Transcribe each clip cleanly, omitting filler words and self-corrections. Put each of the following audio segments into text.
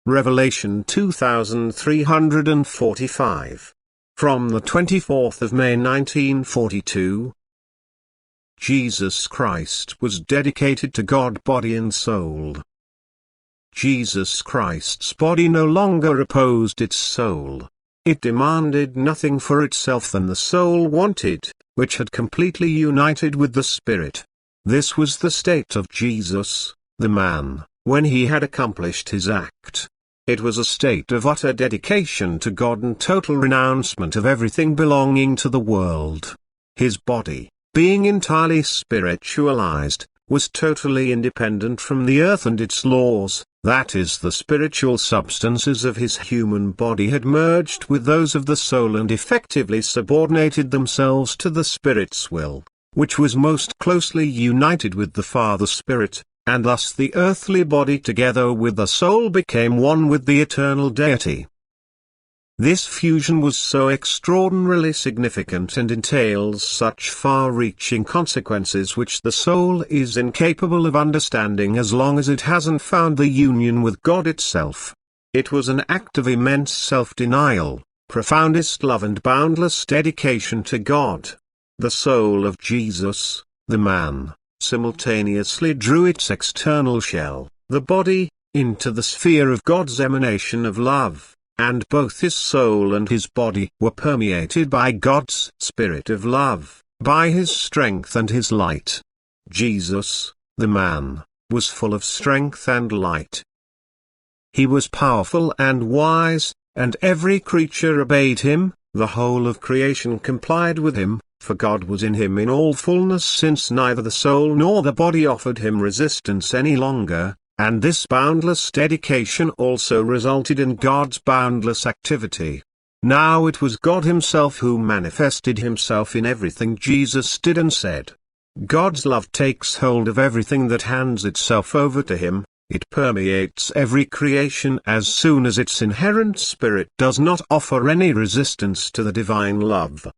Revelation 2345. From the 24th of May 1942. Jesus Christ was dedicated to God body and soul. Jesus Christ's body no longer opposed its soul. It demanded nothing for itself than the soul wanted, which had completely united with the Spirit. This was the state of Jesus, the man, when he had accomplished his act. It was a state of utter dedication to God and total renouncement of everything belonging to the world. His body, being entirely spiritualized, was totally independent from the earth and its laws, that is, the spiritual substances of his human body had merged with those of the soul and effectively subordinated themselves to the Spirit's will, which was most closely united with the Father Spirit, and thus the earthly body together with the soul became one with the eternal deity. This fusion was so extraordinarily significant and entails such far-reaching consequences which the soul is incapable of understanding as long as it hasn't found the union with God itself. It was an act of immense self-denial, profoundest love and boundless dedication to God. The soul of Jesus, the man, simultaneously drew its external shell, the body, into the sphere of God's emanation of love, and both his soul and his body were permeated by God's spirit of love, by his strength and his light. Jesus, the man, was full of strength and light. He was powerful and wise, and every creature obeyed him, the whole of creation complied with him, for God was in him in all fullness, since neither the soul nor the body offered him resistance any longer, and this boundless dedication also resulted in God's boundless activity. Now it was God himself who manifested himself in everything Jesus did and said. God's love takes hold of everything that hands itself over to him. It permeates every creation as soon as its inherent spirit does not offer any resistance to the divine love.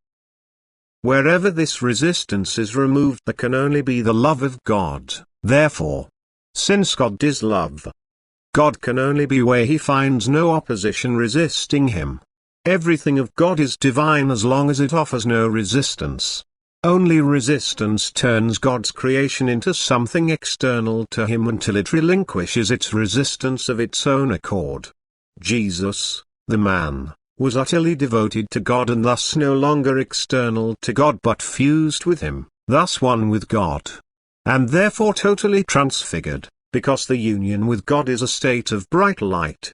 Wherever this resistance is removed, there can only be the love of God. Therefore, since God is love, God can only be where he finds no opposition resisting him. Everything of God is divine as long as it offers no resistance. Only resistance turns God's creation into something external to him until it relinquishes its resistance of its own accord. Jesus, the man, was utterly devoted to God and thus no longer external to God but fused with him, thus one with God. And therefore totally transfigured, because the union with God is a state of bright light.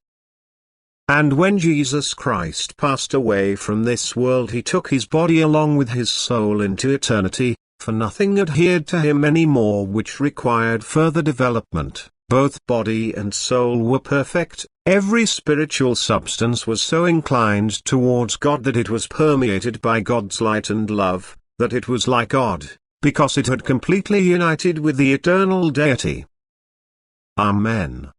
And when Jesus Christ passed away from this world, he took his body along with his soul into eternity, for nothing adhered to him any more which required further development. Both body and soul were perfect. Every spiritual substance was so inclined towards God that it was permeated by God's light and love, that it was like God, because it had completely united with the eternal deity. Amen.